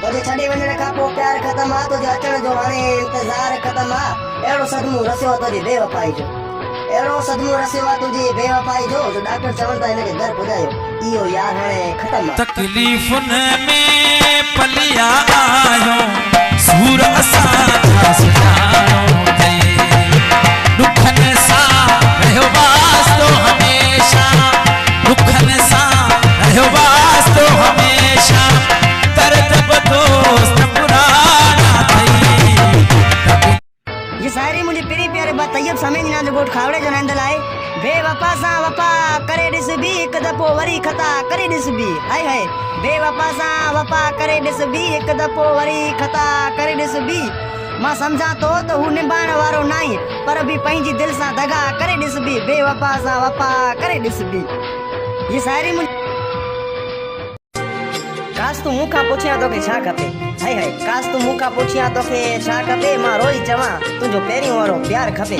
तुझे छॾे वञण खां पोइ प्यार ख़तम आहे, तुझे अचण जो हाणे इंतज़ार ख़तम आहे। अहिड़ो सदमो रसियो आहे तुंहिंजी बेवफ़ाई जो, अहिड़ो सदमो रसियो आहे तुंहिंजी बेवफ़ाई जो, जो डॉक्टर चवनि था हिनखे घर पुॼायो, इहो यार हाणे ख़तम आहे। तकलीफ़ुनि में पलिया आयो सूर असां सुञाणो अथई, दुखनि सां रहियो वास्तो हमेशा, दुखनि सां रहियो वास्तो हमेशा, दर्द दोस्त पुराना अथई। ये शायरी मुंहिंजी पिरी प्यारे बा तैयब समें ना जो गोठ खावड़े जो नंदल आहे। बेवफा सां वफा करे ॾिस बि हिकु दफ़ो वरी खता करे ॾिस बि, हाय हाय बेवफा सां वफा करे ॾिस बि हिकु दफ़ो वरी खता करे ॾिस बि। मां सम्झां थो त हू निभाइण वारो न आहे, पर बि पंहिंजी दिलि सां दगा करे ॾिस बि, बेवफा सां वफा करे ॾिस बि। ये शायरी काश तूं मूंखां पुछियां तोखे छा खपे, हाय हाय काश तूं मूंखां पुछियां तोखे छा खपे, मां रोई चवां तुंहिंजो पहिरियों वारो प्यार खपे।